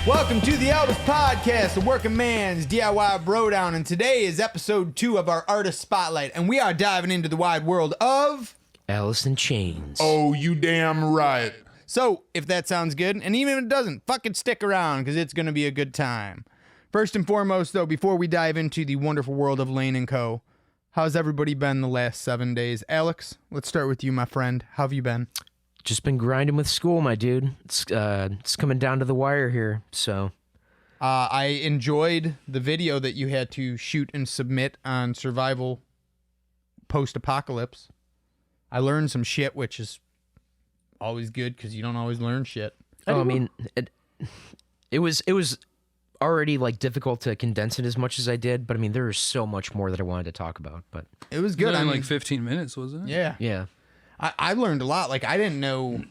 Welcome to the Albus Podcast, the working man's DIY Brodown, and today is episode 2 of our Artist Spotlight, and we are diving into the wide world of... Alice in Chains. Oh, you damn right. So, if that sounds good, and even if it doesn't, fucking stick around, because it's going to be a good time. First and foremost, though, before we dive into the wonderful world of Lane & Co., how's everybody been the last 7 days? Alex, let's start with you, my friend. How have you been? Just been grinding with school, my dude. It's coming down to the wire here, so. I enjoyed the video that you had to shoot and submit on survival post-apocalypse. I learned some shit, which is always good because you don't always learn shit. I mean, it was already like difficult to condense it as much as I did, but I mean, there is so much more that I wanted to talk about. But it was good. I I mean, mean, like 15 minutes, wasn't it? yeah. yeah, I learned a lot. Like, I didn't know,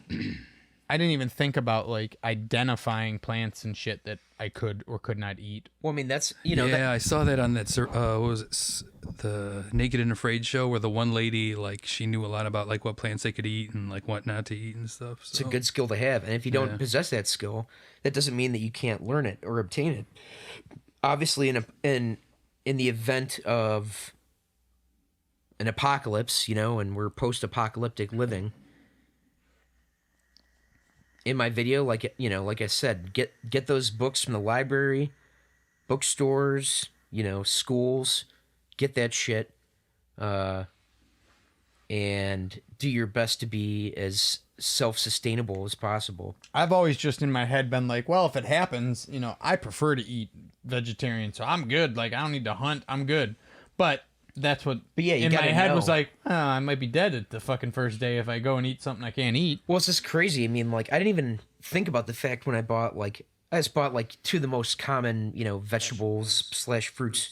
I didn't even think about, like, identifying plants and shit that I could or could not eat. well, I mean, that's yeah. Yeah, I saw that on that. What was it? The Naked and Afraid show, where the one lady, like, she knew a lot about like what plants they could eat and like what not to eat and stuff. So. It's a good skill to have, and if you don't possess that skill, that doesn't mean that you can't learn it or obtain it. Obviously, in the event of an apocalypse, and we're post-apocalyptic living. In my video, like I said, get those books from the library, bookstores, schools, get that shit, and do your best to be as self-sustainable as possible. I've always just in my head been like, well, if it happens, I prefer to eat vegetarian, so I'm good. Like, I don't need to hunt. I'm good. But that's what in my head was like, I might be dead at the fucking first day if I go and eat something I can't eat. Well, it's just crazy. I mean, like, I didn't even think about the fact when I bought, like, two of the most common, vegetables / fruits,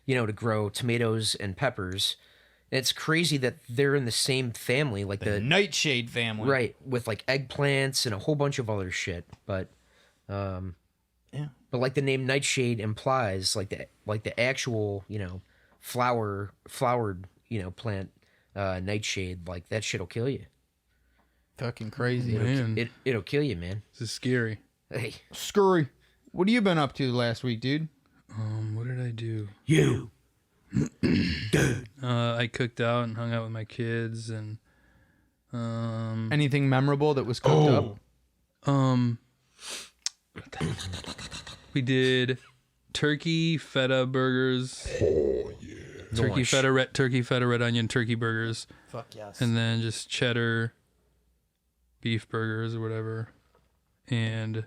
to grow, tomatoes and peppers. And it's crazy that they're in the same family, like the nightshade family. Right, with, like, eggplants and a whole bunch of other shit. But, yeah. But like the name nightshade implies, like the actual, flowered, plant, nightshade, like that shit'll kill you. Fucking crazy. Man, It'll kill you, man. this is scary. Hey, Scurry, what have you been up to last week, dude? What did I do? you. I cooked out and hung out with my kids, and Anything memorable that was cooked up? we did turkey feta burgers. Oh yeah, turkey feta red onion turkey burgers. Fuck yes. And then just cheddar beef burgers or whatever, and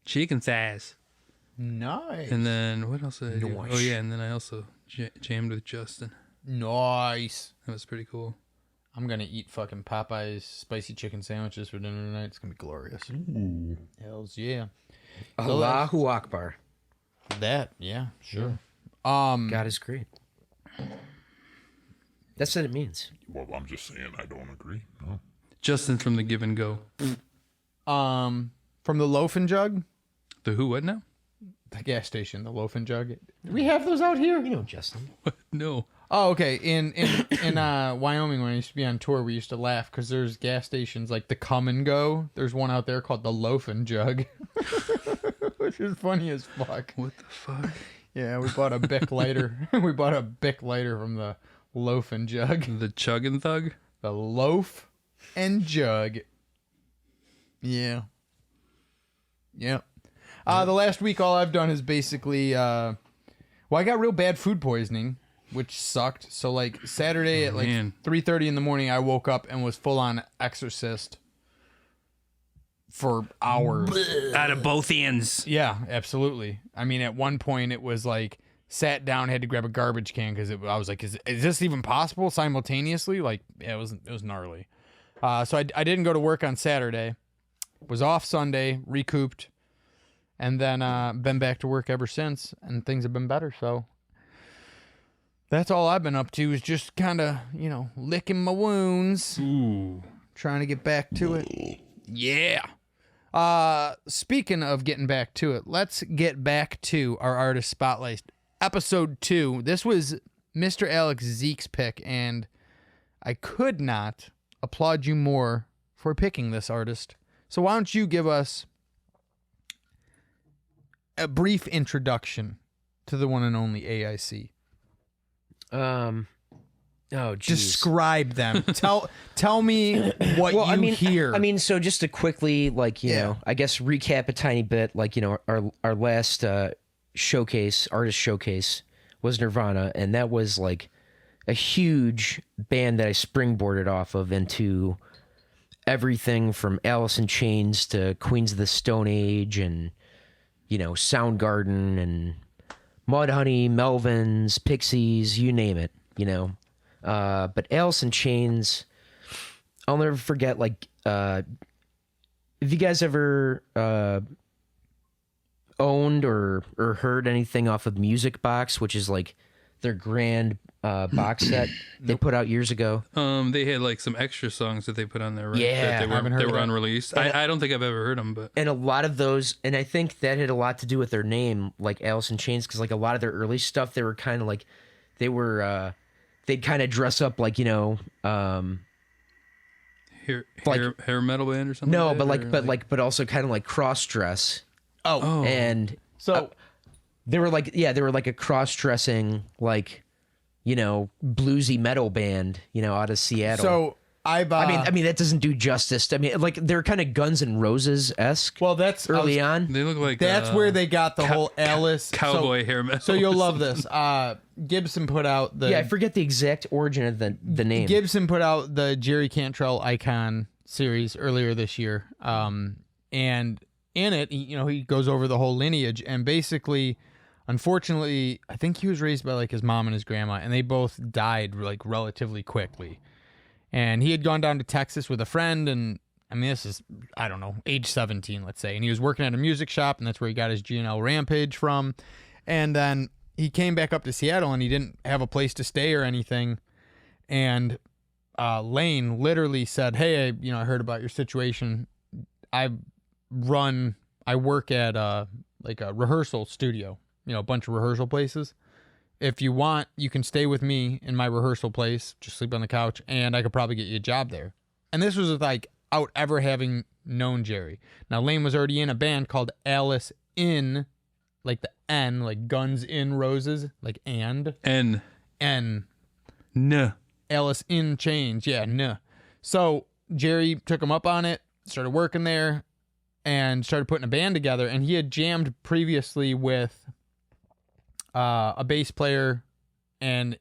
chicken thighs. Nice. And then what else did I do? Nice. Oh yeah, and then I also jammed with Justin. Nice. That was pretty cool. I'm gonna eat fucking Popeye's spicy chicken sandwiches for dinner tonight. It's gonna be glorious. Ooh. Hells yeah. Allahu Akbar. That, yeah, sure. God is great. That's what it means. Well, I'm just saying I don't agree. No. Justin from the Give and Go. From the Loaf and Jug, The who? What now? the gas station, the Loaf and Jug. Do we have those out here? Justin. What? No. Oh, okay. In Wyoming, when I used to be on tour, we used to laugh because there's gas stations like the Come and Go. There's one out there called the Loaf and Jug, which is funny as fuck. What the fuck? Yeah, we bought a Bic lighter. We bought a Bic lighter from the Loaf and Jug. The Chug and Thug? The Loaf and Jug. Yeah. Yep. The last week, all I've done is basically, I got real bad food poisoning, which sucked. So, like, Saturday at, like, 3:30 in the morning, I woke up and was full-on exorcist for hours. Out of both ends. Yeah, absolutely. I mean, at one point, it was, like, sat down, had to grab a garbage can because I was like, is this even possible simultaneously? Like, yeah, it was gnarly. So I didn't go to work on Saturday. Was off Sunday, recouped, and then been back to work ever since, and things have been better. So that's all I've been up to is just kind of, licking my wounds. Ooh. Trying to get back to it. Yeah. Speaking of getting back to it, let's get back to our Artist Spotlight. Episode 2. This was Mr. Alex Zeke's pick, and I could not applaud you more for picking this artist. So why don't you give us a brief introduction to the one and only AIC. Oh, geez. Describe them. Tell me what hear. I mean, so just to quickly, like, you know, I guess recap a tiny bit, like, you know, our last artist showcase was Nirvana, and that was like a huge band that I springboarded off of into everything from Alice in Chains to Queens of the Stone Age and, you know, Soundgarden and Mudhoney, Melvins, Pixies, you name it, you know. But Alice in Chains, I'll never forget, like, if you guys ever owned or heard anything off of Music Box, which is like their grand box set they put out years ago. They had like some extra songs that they put on there, right? Yeah, that they were unreleased. I don't think I've ever heard them, but and a lot of those, and I think that had a lot to do with their name, like Alice in Chains, because like a lot of their early stuff, they were kind of like they'd kind of dress up like, you know, hair metal band or something. No, like that, but also kind of like cross dress. Oh, and so they were like a cross dressing, like, you know, bluesy metal band, you know, out of Seattle. So I mean that doesn't do justice. I mean, like, they're kind of Guns N' Roses esque. Well, that's early on. They look like that's where they got the whole Alice cowboy hair metal. So you'll love this. Gibson put out the I forget the exact origin of the name. Gibson put out the Jerry Cantrell Icon series earlier this year, and in it, he goes over the whole lineage, and basically, unfortunately, I think he was raised by like his mom and his grandma, and they both died like relatively quickly. And he had gone down to Texas with a friend, and I mean, this is, I don't know, age 17, let's say. And he was working at a music shop, and that's where he got his G&L Rampage from. And then he came back up to Seattle, and he didn't have a place to stay or anything. And Lane literally said, hey, I heard about your situation. I work at like a rehearsal studio, a bunch of rehearsal places. If you want, you can stay with me in my rehearsal place, just sleep on the couch, and I could probably get you a job there. And this was like out ever having known Jerry. Now, Lane was already in a band called Alice in, like the N, like Guns N' Roses, like and. N. Alice in Chains, yeah, N. So Jerry took him up on it, started working there, and started putting a band together. And he had jammed previously with a bass player, and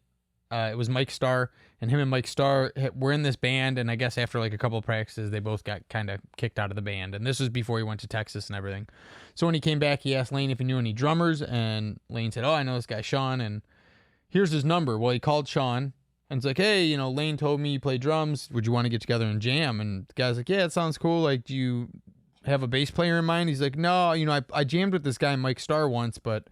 it was Mike Starr, and him and Mike Starr were in this band, and I guess after like a couple of practices, they both got kind of kicked out of the band, and this was before he went to Texas and everything. So when he came back, he asked Lane if he knew any drummers, and Lane said, oh, I know this guy Sean, and here's his number. Well, he called Sean, and it's like, hey, Lane told me you play drums, would you want to get together and jam? And the guy's like, yeah, it sounds cool, like, do you have a bass player in mind? He's like, no, I jammed with this guy Mike Starr once, but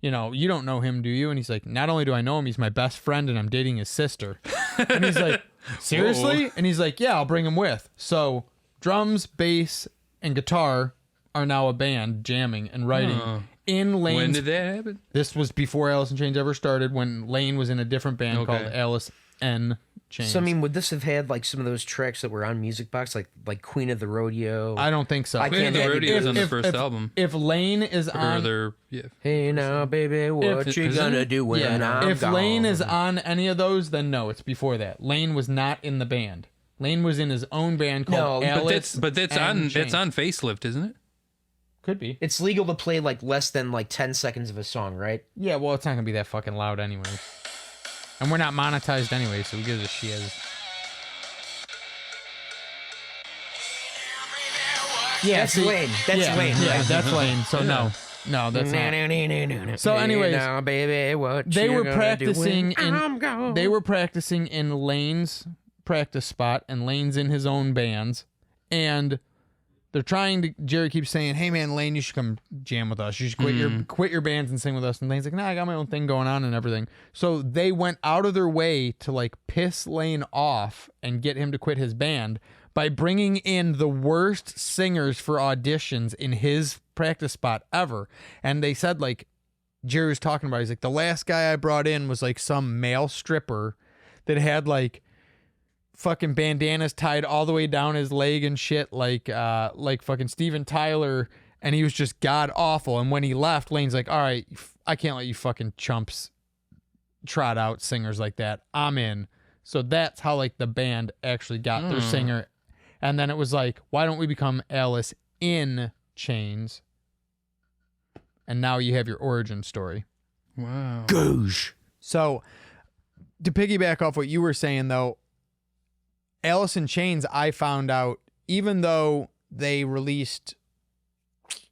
you don't know him, do you? And he's like, not only do I know him, he's my best friend, and I'm dating his sister. And he's like, seriously? Whoa. And he's like, yeah, I'll bring him with. So drums, bass, and guitar are now a band jamming and writing in Lane's. When did that happen? This was before Alice in Chains ever started, when Lane was in a different band called Alice in Chains. So, I mean, would this have had like some of those tracks that were on Music Box, like Queen of the Rodeo? I don't think so. Queen of the Rodeo is on the first album. If Lane is on... Hey now, baby, what you gonna do when I'm gone? If Lane is on any of those, then no, it's before that. Lane was not in the band. Lane was in his own band called Alice. But that's on Facelift, isn't it? Could be. It's legal to play like less than like 10 seconds of a song, right? Yeah, well, it's not gonna be that fucking loud anyways. And we're not monetized anyway, so who gives a shit? Yeah, that's Lane. That's Lane. Yeah, that's Lane. So no, that's not. So anyways, now, baby, what they were practicing in Lane's practice spot, and Lane's in his own bands, and they're trying to. Jerry keeps saying, "Hey man, Lane, you should come jam with us. You should quit your bands and sing with us." And Lane's like, "Nah, I got my own thing going on and everything." So they went out of their way to like piss Lane off and get him to quit his band by bringing in the worst singers for auditions in his practice spot ever. And they said, like, Jerry was talking about, he's like, the last guy I brought in was like some male stripper that had like fucking bandanas tied all the way down his leg and shit, like fucking Steven Tyler and he was just god awful. And when he left, Lane's like, all right, I can't let you fucking chumps trot out singers like that. I'm in. So that's how like the band actually got their singer. And then it was like, why don't we become Alice in Chains? And now you have your origin story. Wow. Goosh. So to piggyback off what you were saying though, Alice in Chains, I found out, even though they released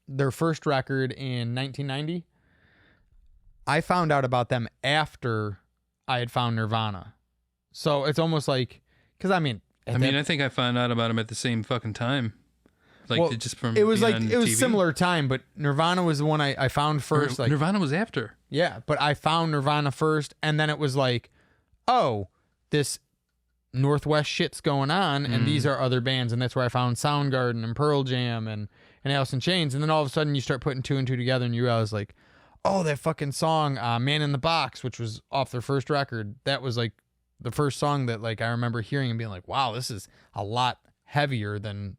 their first record in 1990, I found out about them after I had found Nirvana. So it's almost like, because I think I found out about him at the same fucking time. Like, well, just from it was being like on it was TV. similar time, but Nirvana was the one I found first. Like, Nirvana was after. yeah, but I found Nirvana first, and then it was like, oh, this Northwest shit's going on, and these are other bands, and that's where I found Soundgarden and Pearl Jam and Alice in Chains, and then all of a sudden you start putting two and two together, and you realize like, oh, that fucking song, Man in the Box, which was off their first record, that was like the first song that like I remember hearing and being like, wow, this is a lot heavier than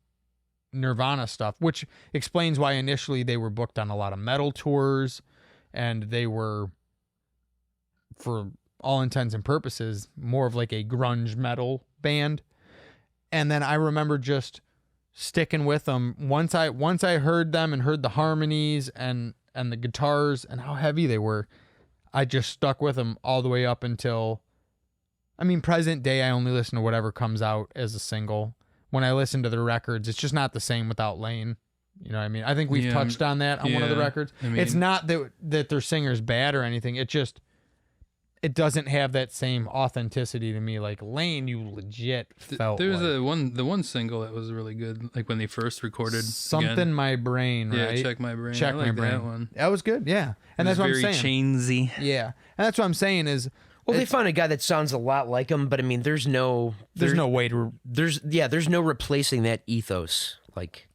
Nirvana stuff, which explains why initially they were booked on a lot of metal tours, and they were, for all intents and purposes, more of like a grunge metal band. And then I remember just sticking with them once I heard them and heard the harmonies and the guitars and how heavy they were. I just stuck with them all the way up until, present day. I only listen to whatever comes out as a single. When I listen to the records, it's just not the same without Lane. You know what I mean? I think we've touched on that on one of the records. It's not that their singer's bad or anything. It doesn't have that same authenticity to me. Like Lane, you legit felt There's like the one single that was really good, like when they first recorded Something again. My Brain, right? Yeah, Check My Brain. Check I My like Brain. That one. That was good, yeah. And It that's was what I'm very saying. chainsy. Yeah, and that's what I'm saying is, Well, they found a guy that sounds a lot like him, but there's no way to. there's no replacing that ethos, like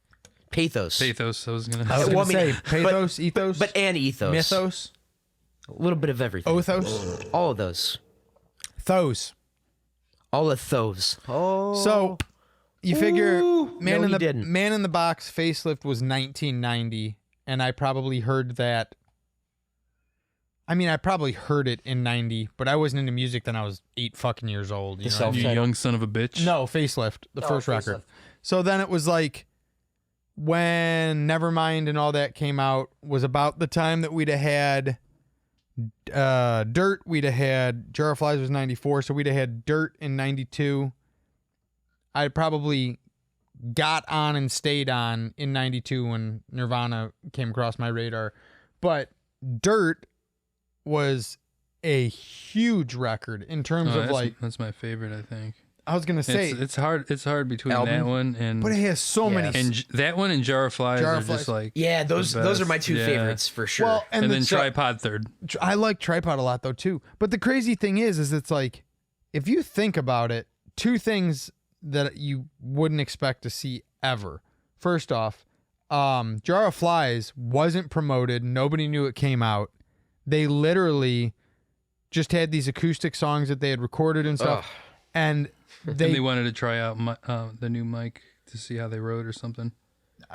pathos. Pathos. I was gonna. I was Well, gonna I mean, say pathos, ethos, but and ethos, mythos, a little bit of everything. othos, All of those, thos. all of those. Oh, So you figure Ooh. Man No, in he the didn't. Man in the Box facelift was 1990, and I probably heard that. I probably heard it in 90, but I wasn't into music then. I was 8 fucking years old. You know what I You mean? young son of a bitch. No, facelift, the first record. Facelift. So then it was like when Nevermind and all that came out was about the time that we'd have had Dirt. We'd have had Jar of Flies was 94, so we'd have had Dirt in 92. I probably got on and stayed on in 92 when Nirvana came across my radar. But Dirt was a huge record in terms of like, that's my favorite. I think I was gonna say, it's hard. It's hard between Album? that one and but it has so Yeah. many. and that one and Jar of Flies Jar are of Flies. just like yeah, those the are my best. two Yeah. favorites for sure. Well, and the then tri- Tripod third. I like Tripod a lot though too. But the crazy thing is it's like, if you think about it, two things that you wouldn't expect to see ever. First off, Jar of Flies wasn't promoted. Nobody knew it came out. They literally just had these acoustic songs that they had recorded and stuff. And They wanted to try out the new mic to see how they wrote or something.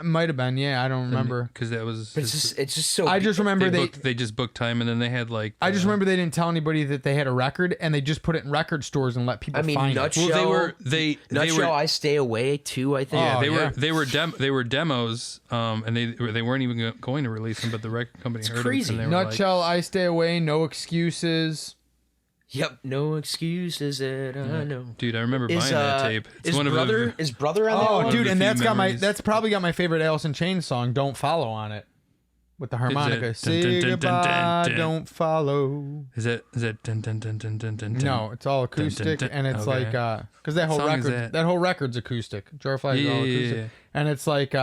might have been, yeah, I don't remember. Because that was. but it's just so. I just remember they just booked time and then they had like. I just remember they didn't tell anybody that they had a record, and they just put it in record stores and let people I mean, find it. Nutshell. Well, they Nutshell. were. I Stay Away too. I think. Yeah, Oh, yeah. they were demos, and they weren't even going to release them, but the record company heard crazy. them. And they were Nutshell, I Stay Away, No Excuses. Yep. No excuses that I know. like, dude, I remember buying that tape. It's is one brother of the, is brother on that Oh, one? dude, the and few that's memories. probably got my favorite Alice in Chains song, Don't Follow, on it. With the harmonica. it Say dun, dun, dun, goodbye, dun, dun. don't follow. Is that dun, dun, dun, dun, dun, dun, No, it's all acoustic, dun. and it's Okay. like, because that whole What song is record, that? that whole record's acoustic. Jar of Flies is all Yeah. acoustic. And it's like,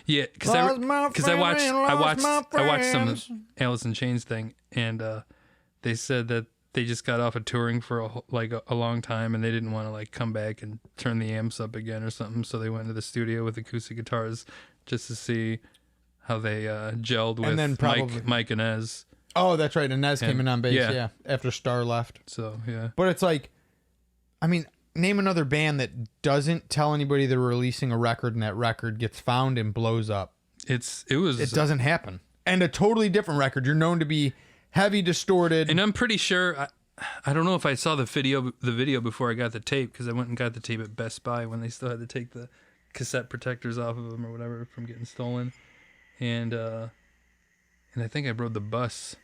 Yeah, Lost my because I watched friend, I lost watched my I watched friends. some Alice in Chains thing, and they said that they just got off of touring for a long time, and they didn't want to like come back and turn the amps up again or something, so they went to the studio with acoustic guitars just to see how they gelled with then probably- Mike and Ez. oh, that's right. Inez came in on bass, yeah. yeah, after Star left. So yeah, But it's like, name another band that doesn't tell anybody they're releasing a record and that record gets found and blows up. It doesn't happen. And a totally different record. You're known to be heavy, distorted. And I'm pretty sure I don't know if I saw the video before I got the tape, because I went and got the tape at Best Buy when they still had to take the cassette protectors off of them or whatever from getting stolen. And I think I rode the bus.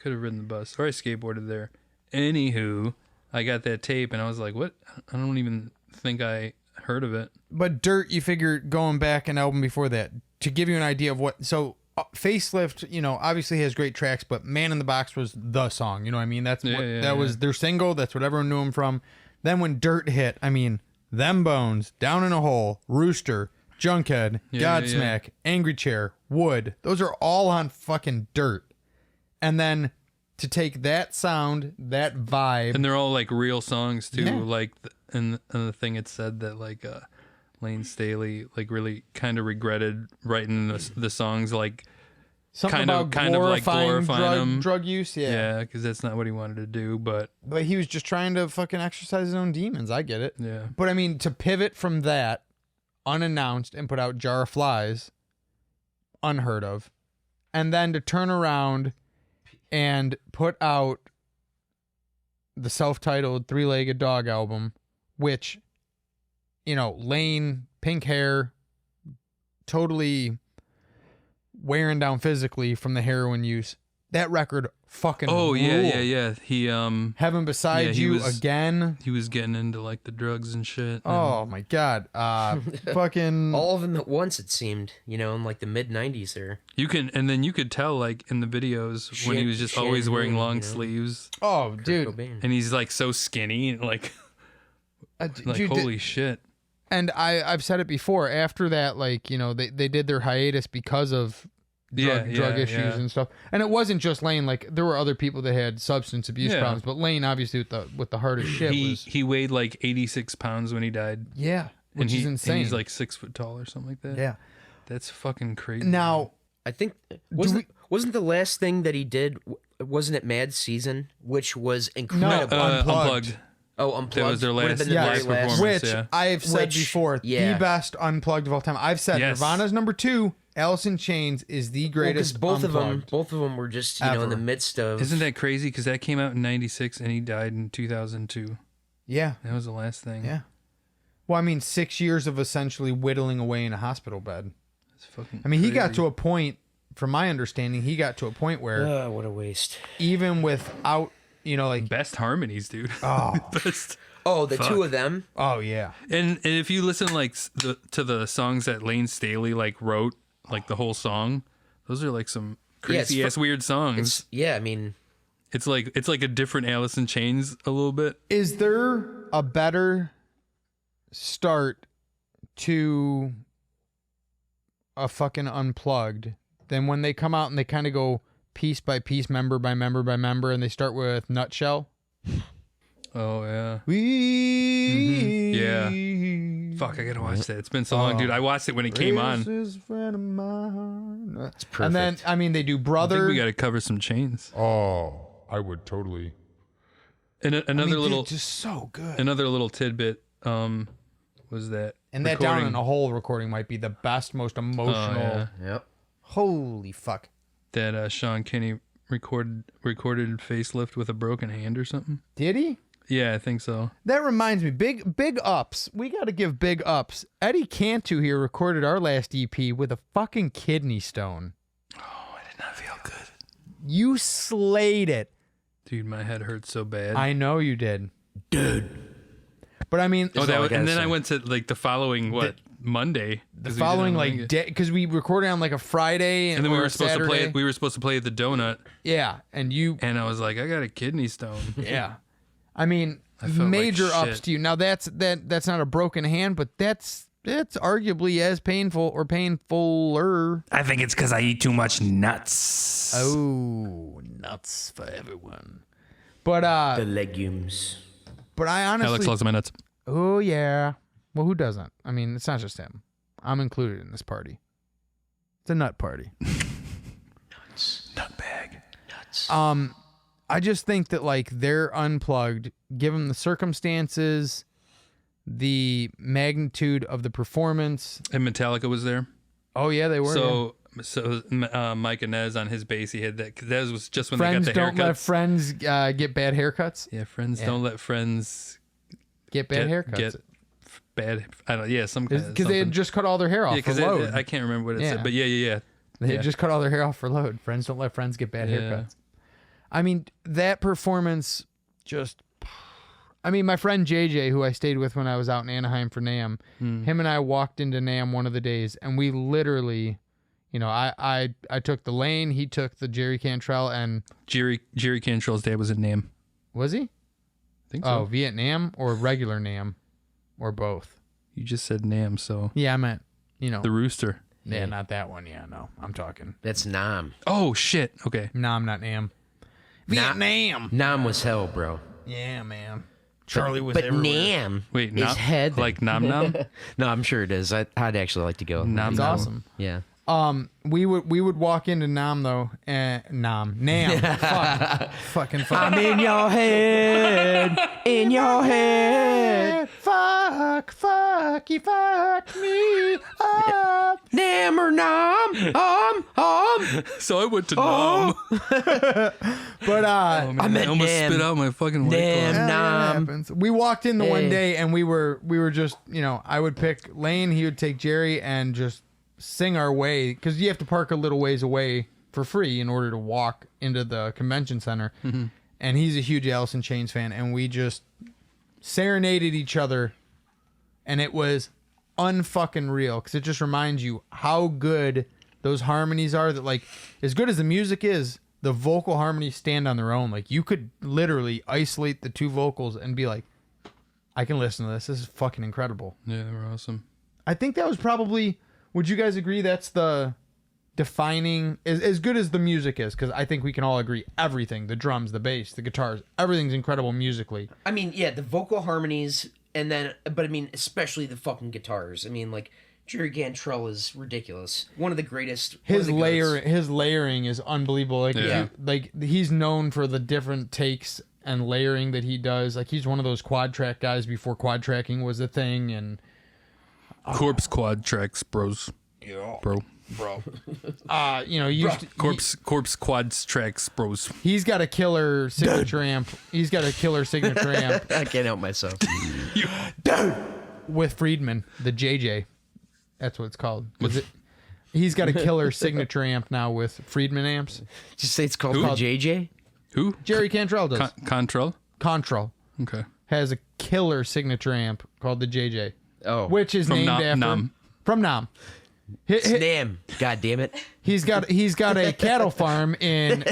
Could have ridden the bus, or I skateboarded there. Anywho, I got that tape and I was like, what? I don't even think I heard of it. But Dirt, you figure going back an album before that, to give you an idea of what... So Facelift, you know, obviously has great tracks, but Man in the Box was the song. You know what I mean? That was their single. That's what everyone knew them from. Then when Dirt hit, I mean, Them Bones, Down in a Hole, Rooster, Junkhead, Godsmack, Angry Chair, Wood. Those are all on fucking Dirt. And then to take that sound, that vibe... And they're all like real songs too. Yeah. Like, and the thing it said that like... Lane Staley like really kind of regretted writing the songs, like Something kind of like glorifying them. Drug use, yeah, because that's not what he wanted to do. But he was just trying to fucking exercise his own demons. I get it. Yeah. But I mean, to pivot from that unannounced and put out Jar of Flies, unheard of, and then to turn around and put out the self-titled Three-Legged Dog album, which, you know, Lane, pink hair, totally wearing down physically from the heroin use. That record fucking ruled. Yeah. He Heaven Beside You again. He was getting into like the drugs and shit. Oh my god. Fucking all of them at once, it seemed, you know, in like the mid 90s there. You could tell like in the videos when he was just always wearing long sleeves. Oh, dude. Cobain. And he's like so skinny and like dude, holy shit. And I've said it before, after that, like, you know, they did their hiatus because of drug issues and stuff. And it wasn't just Lane, like there were other people that had substance abuse problems, but Lane obviously with the hardest shit he weighed like 86 pounds when he died. Yeah. Which is insane. And he's like 6 foot tall or something like that. Yeah. That's fucking crazy. Now, I think wasn't the last thing that he did, wasn't it Mad Season, which was incredible? Unplugged. Oh, Unplugged. That was their Would have last, been the very performance. Which I've said before, the best Unplugged of all time. I've said Nirvana's number 2. Alice in Chains is the greatest. Both Unplugged of them were just know in the midst of. Isn't that crazy? Because that came out in '96 and he died in 2002. Yeah, that was the last thing. Yeah. Well, I mean, 6 years of essentially whittling away in a hospital bed. That's fucking. I mean, crazy. he got to a point. From my understanding, he got to a point where what a waste. Even without, you know, like best harmonies, dude. Oh, best. Oh, the two of them. Oh yeah. And if you listen like to the songs that Lane Staley like wrote, like the whole song, those are like some crazy ass weird songs. I mean, it's like a different Alice in Chains a little bit. Is there a better start to a fucking Unplugged than when they come out and they kind of go piece by piece, member by member by member, and they start with Nutshell? Oh yeah. Yeah. Fuck, I gotta watch that. It's been so long, dude. I watched it when it came on. It's perfect. And then I mean they do Brother. I think we gotta cover some Chains. Oh, I would totally. And another little, just so good. Another little tidbit was that. And that Down in a Hole recording might be the best, most emotional. Oh, yeah. Yep. Holy fuck. That Sean Kinney recorded Facelift with a broken hand or something. Did he? Yeah, I think so. That reminds me, big ups. We got to give big ups. Eddie Cantu here recorded our last EP with a fucking kidney stone. Oh, I did not feel good. You slayed it. Dude, my head hurts so bad. I know you did. Dude. But I mean... and then I went to like the following, Monday? The following like day, because we recorded on like a Friday and then we were supposed Saturday. to play. We were supposed to play at the Donut. Yeah, and I was like, I got a kidney stone. Yeah, I mean, I felt major like ups to you. Now that's not a broken hand, but that's arguably as painful or painfuler. I think it's because I eat too much nuts. Oh, nuts for everyone. But the legumes. But I honestly, Alex loves my nuts. Oh yeah. Well, who doesn't? I mean, it's not just him. I'm included in this party. It's a nut party. Nuts. Nutbag. Nuts. I just think that like they're Unplugged, given the circumstances, the magnitude of the performance. And Metallica was there. Oh yeah, they were. So Mike Inez on his bass, he had that. Cause that was just when Friends they got the don't haircuts. let friends get bad haircuts. Yeah, friends don't let friends Get bad haircuts. Get bad. I don't. Yeah, some kind of Because they had just cut all their hair off for load. I can't remember what it Yeah. said, but yeah. They had just cut all their hair off for load. Friends don't let friends get bad Yeah. haircuts. I mean, that performance just. I mean, my friend JJ, who I stayed with when I was out in Anaheim for NAMM, him and I walked into NAMM one of the days, and we literally, you know, I took the lane, he took the Jerry Cantrell, and Jerry Cantrell's dad was in NAMM. was he? I think so. Oh, Vietnam or regular NAMM, or both? You just said NAMM, so Yeah, I meant, you know, the rooster. yeah, not that one. Yeah, no, I'm talking. That's Nam. Oh shit. Okay. No, I'm not NAMM. Vietnam. Nam was hell, bro. Yeah, man. Charlie was But everywhere. Nam Wait, is nom, head. like nom nom. No, I'm sure it is. I'd actually like to go. Nom It's nom. awesome. Yeah. We would walk into Nam though, and Nam. Fuck. Fucking fuck. I'm in your head. In your head. Fuck, you fucked me up. Nam or Nam. So I went to nom. But Oh, man, I'm I at almost NAMM. spit out my fucking white NAMM. claw. yeah, that Nam. happens. We walked in the one Hey. day, and we were just, you know, I would pick Lane, he would take Jerry, and just sing our way, because you have to park a little ways away for free in order to walk into the convention center. And he's a huge Alice in Chains fan, and we just serenaded each other, and it was unfucking real, because it just reminds you how good those harmonies are, that like, as good as the music is, the vocal harmonies stand on their own. Like, you could literally isolate the two vocals and be like, I can listen to this is fucking incredible. Yeah, they were awesome. I think that was probably, would you guys agree that's the defining, as good as the music is, because I think we can all agree everything, the drums, the bass, the guitars, everything's incredible musically. I mean, yeah, the vocal harmonies, and then, but I mean, especially the fucking guitars. I mean, like, Jerry Cantrell is ridiculous. One of the greatest. His one of the goats. his layering is unbelievable. Like, Yeah. like he's known for the different takes and layering that he does. Like, he's one of those quad track guys before quad tracking was a thing. And Corpse quad tracks, bros. Bro. you know, Corpse quads tracks, bros. he's got a killer signature amp. He's got a killer signature amp I can't help myself. with Friedman, the JJ. That's what it's called. He's got a killer signature amp now with Friedman amps. Just say it's called Who? the JJ. Who? Jerry Cantrell does. Control? Control Okay. has a killer signature amp called the JJ, Oh, which is From named Nam- after Nam. from Nam. Nam. God damn it. He's got a cattle farm in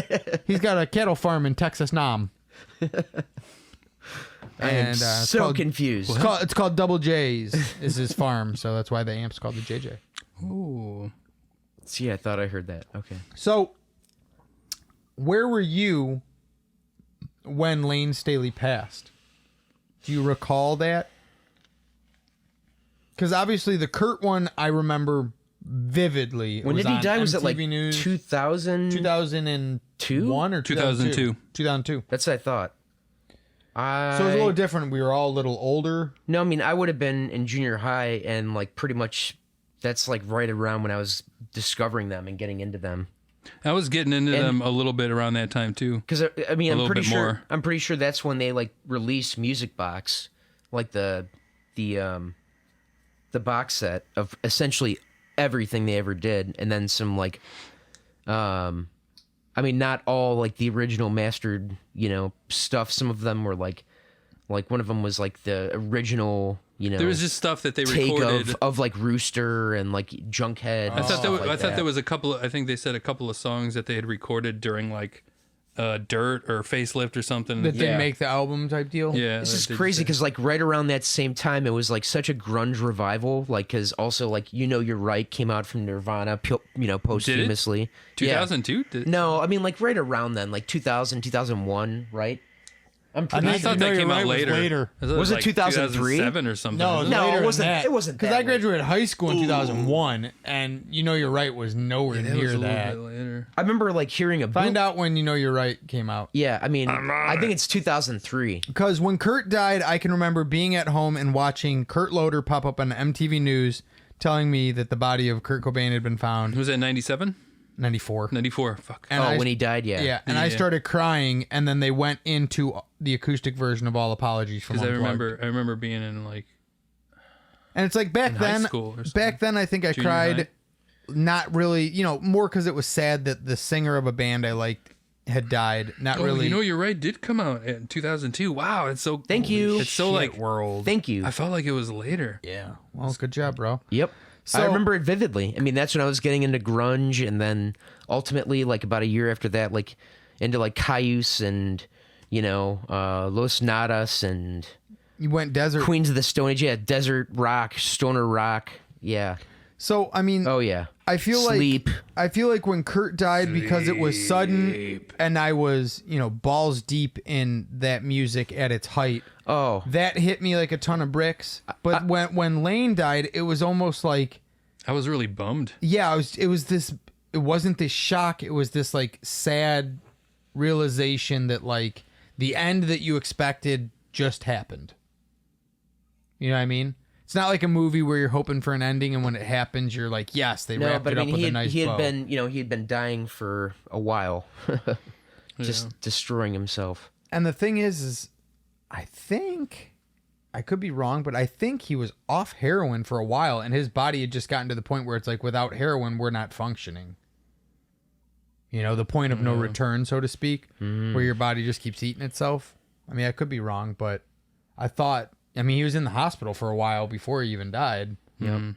Texas Nam. I am it's so called- confused. It's called Double J's is his farm, so that's why the amp's called the JJ. Ooh. See, I thought I heard that. Okay. So, where were you when Lane Staley passed? Do you recall that? Because obviously the Kurt one I remember vividly. It When did he on die? Was it like MTV News 2000? 2001 or 2002? 2002. That's what I thought. So it was a little different. We were all a little older. No, I mean, I would have been in junior high, and like pretty much that's like right around when I was discovering them and getting into them. I was getting into them a little bit around that time too. Because I mean, A I'm little pretty bit sure. more. I'm pretty sure that's when they like released Music Box, like the box set of essentially everything they ever did, and then some like, I mean, not all like the original mastered, stuff. Some of them were like one of them was like the original, There was just stuff that they take recorded. of like Rooster and like Junkhead. I thought that. there was a couple. I think they said a couple of songs that they had recorded during like Dirt or Facelift or something. That didn't Yeah. make the album type deal. Yeah, This that is they crazy said. because like right around that same time, it was like such a grunge revival. Like because also like You're Right came out from Nirvana, posthumously. 2002. Yeah. No, I mean like right around then, like 2000, 2001, right? I'm I pretty I think sure. thought No, that you're came right, out it was later. later. I thought Was it like 2003? 2007 or something? No, it was No, it later than wasn't- that. it wasn't Because that I late. graduated high school in 2001, and You Know You're Right was nowhere That near was a little that. bit later. I remember like hearing a Find boot- out when You Know You're Right came out. Yeah, I mean, I think it's 2003. Because when Kurt died, I can remember being at home and watching Kurt Loder pop up on MTV News telling me that the body of Kurt Cobain had been found. Was that 97? 94. 94. Fuck. And I- when he died, yeah. Yeah, and I Yeah. started crying, and then they went into the acoustic version of All Apologies from Because Unplugged. I remember being in like And it's like back in high then, school or something. back then I think I Junior cried, high. not really, more because it was sad that the singer of a band I liked had died. Not Oh, really. You Know You're Right did come out in 2002. Wow, it's so. Thank you. It's so like. world. Thank you. I felt like it was later. Yeah. Well, good job, bro. Yep. So- I remember it vividly. I mean, that's when I was getting into grunge, and then ultimately, like about a year after that, like into like Cayuse and Los Nadas and You went desert. Queens of the Stone Age. Yeah, desert rock, stoner rock. Yeah. So I mean, Oh yeah. I feel Sleep. like when Kurt died, because it was sudden and I was, balls deep in that music at its height, Oh. that hit me like a ton of bricks. But when Lane died, it was almost like, I was really bummed. yeah, it wasn't this shock, it was this like sad realization that like the end that you expected just happened. You know what I mean? It's not like a movie where you're hoping for an ending, and when it happens, you're like, yes, they No, wrapped but it I up mean, with a nice he had bow. been, he had been dying for a while, just destroying himself. And the thing is I think, I could be wrong, but I think he was off heroin for a while, and his body had just gotten to the point where it's like, without heroin, we're not functioning. The point of no return, so to speak, where your body just keeps eating itself. I mean, I could be wrong, but he was in the hospital for a while before he even died. Yep.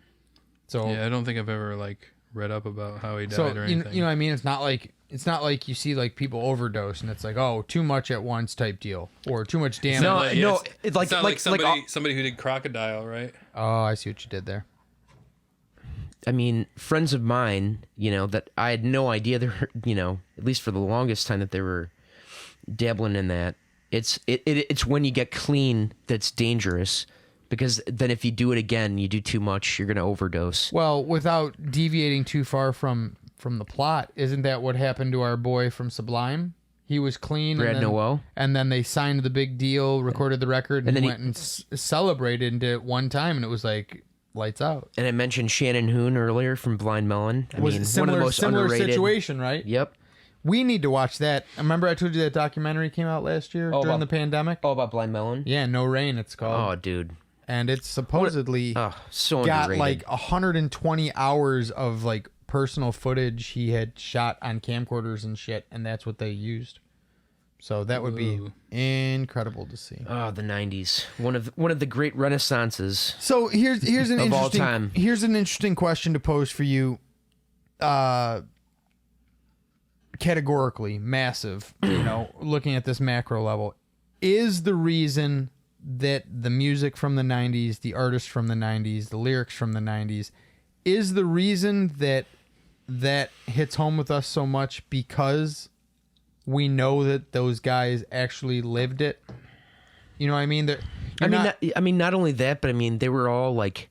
So Yeah, I don't think I've ever like read up about how he died So or you anything. know what I mean? It's not like you see like people overdose and it's like, oh, too much at once type deal, or too much damage. No, Like, no, it's- it's like it's not like somebody who did Crocodile, right? Oh, I see what you did there. I mean, friends of mine, that I had no idea they were, at least for the longest time that they were dabbling in that. It's when you get clean that's dangerous, because then if you do it again, you do too much, you're gonna overdose. Well, without deviating too far from the plot, isn't that what happened to our boy from Sublime? He was clean. Brad and then, Noel? And then they signed the big deal, recorded the record, and, And then he he- went and celebrated and did it one time, and it was like lights out. And I mentioned Shannon Hoon earlier from Blind Melon. I Was mean, it similar, one of the most similar underrated. situation, right? Yep. We need to watch that. Remember I told you that documentary came out last year during about- the pandemic? Oh, about Blind Melon? Yeah, No Rain it's called. Oh, dude. And it's supposedly Oh, so got underrated. like 120 hours of like personal footage he had shot on camcorders and shit, and that's what they used. So that would be incredible to see. Oh, the '90s. One of the great renaissances. So here's an Of all interesting time. here's an interesting question to pose for you. Categorically massive, looking at this macro level, is the reason that the music from the 90s, the artists from the 90s, the lyrics from the 90s, is the reason that hits home with us so much because we know that those guys actually lived it? You know what I mean? Not only that, but I mean, they were all like,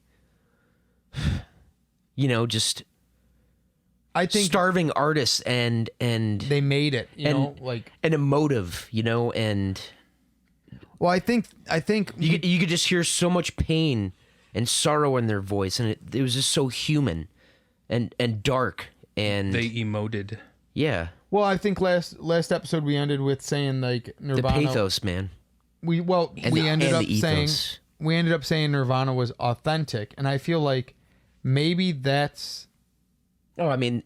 just I think starving artists and they made it, and emotive, and well, I think you could just hear so much pain and sorrow in their voice, and it was just so human and dark, and They emoted. yeah, well, I think last episode we ended with saying like the Nirvana. pathos, man. We ended up saying Nirvana was authentic, and I feel like maybe that's Oh, I mean,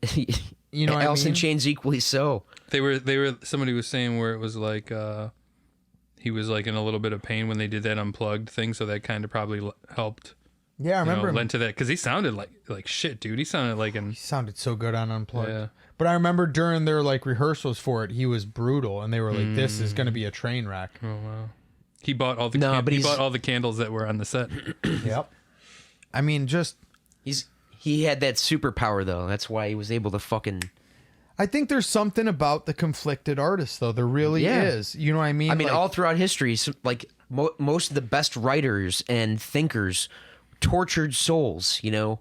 You know what I Alice in mean? Chains equally so. They were somebody was saying where it was like he was like in a little bit of pain when they did that unplugged thing, so that kind of probably helped. Yeah, I remember him. lent to that because he sounded like shit, dude. He sounded like He sounded so good on Unplugged. Yeah. But I remember during their like rehearsals for it, he was brutal, and they were like, "This is going to be a train wreck." Oh wow. He bought all the but he he's- bought all the candles that were on the set. Yep. I mean, just He had that superpower though. That's why he was able to fucking I think there's something about the conflicted artist, though. There really is. You know what I mean? I mean, Like, all throughout history, like most of the best writers and thinkers, tortured souls, you know,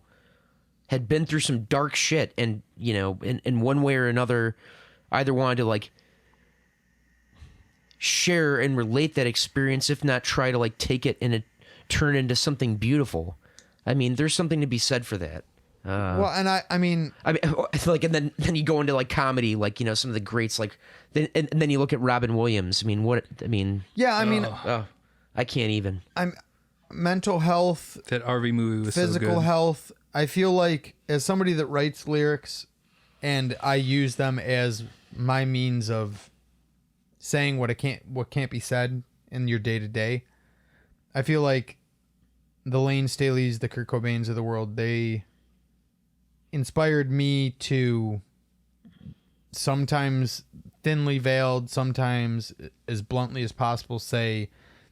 had been through some dark shit, and you know, in one way or another, either wanted to like share and relate that experience, if not try to like take it and turn it into something beautiful. I mean, there's something to be said for that. well, and I mean, Like, and then you go into like comedy, like, you know, some of the greats, like, and then you look at Robin Williams. I mean, yeah, I mean, I can't even. I'm mental health, That RV movie was so physical good. health. I feel like as somebody that writes lyrics, and I use them as my means of saying what can't be said in your day to day. I feel like the Lane Staleys, the Kurt Cobains of the world, they inspired me to sometimes thinly veiled, sometimes as bluntly as possible say,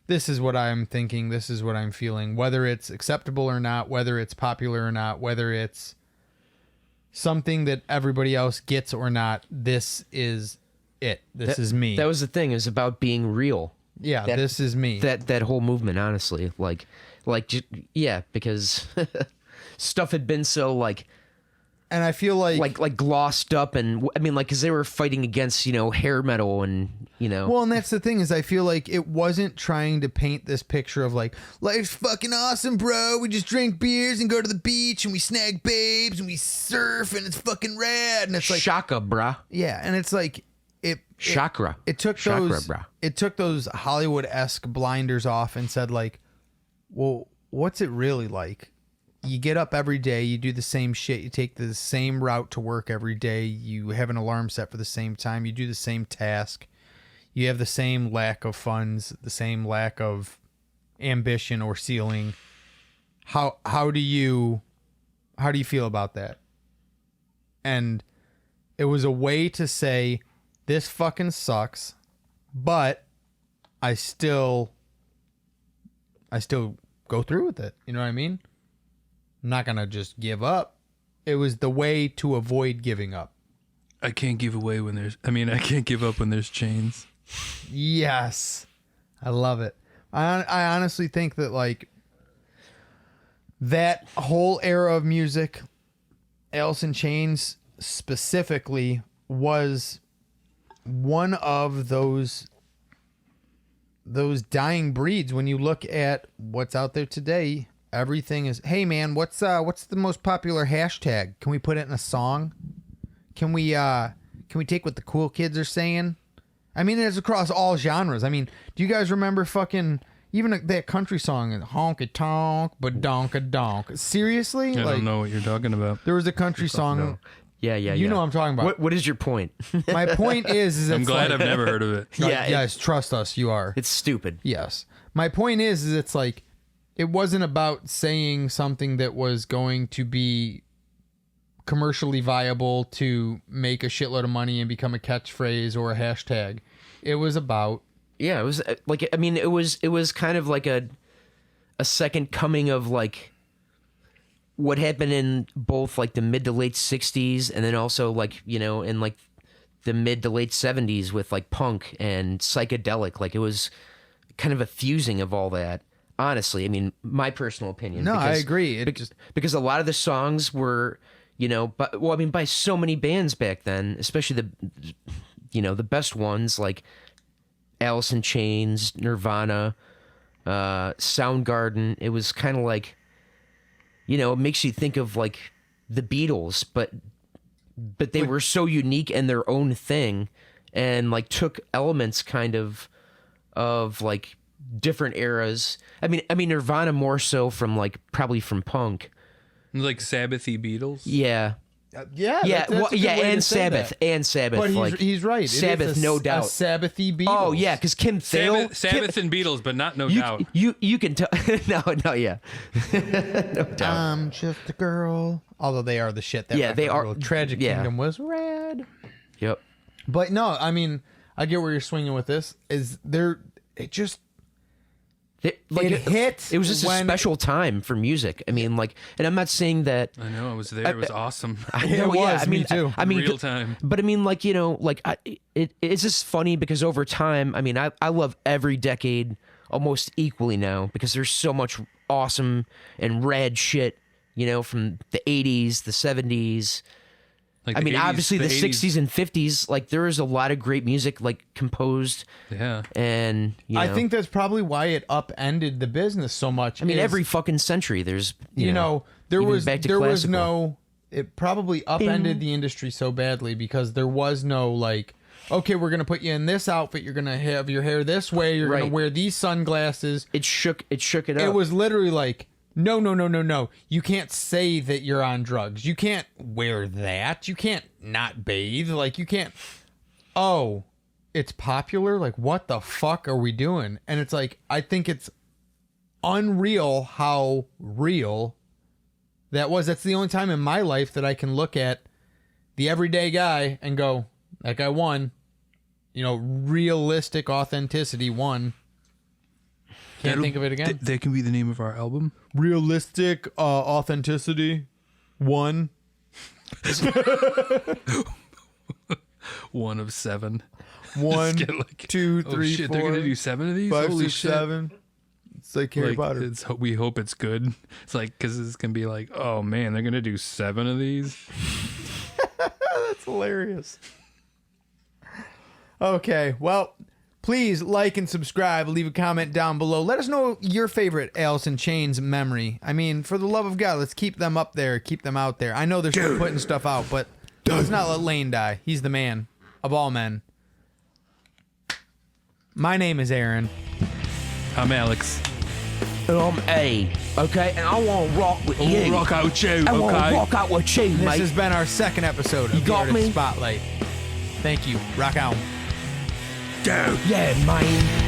this is what I'm thinking, this is what I'm feeling, whether it's acceptable or not, whether it's popular or not, whether it's something that everybody else gets or not. This is it. This is me. That was the thing. It was about being real. Yeah, this is me. That whole movement, honestly, because stuff had been so like and I feel like glossed up, and I mean, like, because they were fighting against, you know, hair metal, and you know. well, and that's the thing, is I feel like it wasn't trying to paint this picture of like, life's fucking awesome, bro. We just drink beers and go to the beach and we snag babes and we surf and it's fucking rad. And it's like, Shaka, brah. yeah, and it's like Chakra. It took Chakra, those brah. it took those Hollywood-esque blinders off and said like, well, what's it really like? You get up every day, you do the same shit, you take the same route to work every day, you have an alarm set for the same time, you do the same task, you have the same lack of funds, the same lack of ambition or ceiling. How do you feel about that? And it was a way to say, this fucking sucks, but I still go through with it. You know what I mean? I'm not going to just give up. It was the way to avoid giving up. I can't give up when there's chains. Yes. I love it. I honestly think that like that whole era of music, Alice in Chains specifically, was one of those dying breeds. When you look at what's out there today, everything is, hey man, what's the most popular hashtag? Can we put it in a song? Can we take what the cool kids are saying? I mean, it's across all genres. I mean, do you guys remember fucking even that country song, honky tonk but donka donk? Seriously? I don't know what you're talking about. There was a country song. No. Yeah. You know what I'm talking about. What is your point? My point is I'm glad I've never heard of it. Yeah, guys, trust us, you are. It's stupid. Yes. My point is it's like, it wasn't about saying something that was going to be commercially viable to make a shitload of money and become a catchphrase or a hashtag. It was about, Yeah, it was like, I mean, it was kind of like a second coming of like what happened in both like the mid to late 60s, and then also like, you know, in like the mid to late 70s with like punk and psychedelic. Like, it was kind of a fusing of all that. Honestly, I mean, my personal opinion. no, I agree. Because a lot of the songs were, you know, by so many bands back then, especially the best ones like Alice in Chains, Nirvana, Soundgarden. It was kind of like, you know, it makes you think of like the Beatles, but they were so unique in their own thing, and like took elements kind of like different eras. I mean Nirvana more so from like probably from punk. Like Sabbathy Beatles. Yeah. Yeah, Yeah, that's a good way and to say Sabbath, that. and Sabbath. But like, he's right. It Sabbath, is no a doubt. Sabbathy Beatles. Oh yeah, because Kim Thale, Sabbath and Beatles, but not No you, Doubt. You can tell. no, yeah, no doubt. I'm just a girl. Although they are the shit. That Yeah, they record are- will. Tragic yeah. Kingdom was rad. Yep. But no, I mean, I get where you're swinging with this. Is there? It just It hit It was just a when- special time for music. I mean, like, and I'm not saying that. I know, I was there. It was awesome. I It know, yeah, was, I mean, me too. I mean, Real time. But I mean, like, you know, like it's just funny because over time, I mean, I love every decade almost equally now because there's so much awesome and rad shit, you know, from the 80s, the 70s. Like I the mean, 80s, obviously the 80s. 60s and 50s, like there is a lot of great music like composed Yeah. and, you know, I think that's probably why it upended the business so much. I mean, is, every fucking century there's, you know, there even was back to there was classical. no. It probably upended the industry so badly because there was no like, okay, we're gonna put you in this outfit. You're gonna have your hair this way. You're Right. gonna wear these sunglasses. It shook it up. It was literally like, no. You can't say that you're on drugs. You can't wear that. You can't not bathe. Like, you can't. Oh, it's popular? Like, what the fuck are we doing? And it's like, I think it's unreal how real that was. That's the only time in my life that I can look at the everyday guy and go, that guy won. You know, realistic authenticity won. Can't think of it again. That can be the name of our album. Realistic authenticity one. One of 7. One, Get like, 2, oh 3, shit, 4, they're gonna do 7 of these. 5, Holy 6, shit. 7. It's like Harry Like, Potter. we hope it's good. It's like, because it's gonna be like, oh man, they're gonna do 7 of these. That's hilarious. Okay, well, please like and subscribe. Leave a comment down below. Let us know your favorite Alice in Chains memory. I mean, for the love of God, let's keep them up there. Keep them out there. I know they're still putting stuff out, but let's not let Lane die. He's the man of all men. My name is Aaron. I'm Alex. And I'm A, okay? And I want to rock with you. Rock out you, I want to okay? rock out with you, This mate. has been our second episode of You the got Artist me? Spotlight. Thank you. Rock out. Yeah, man.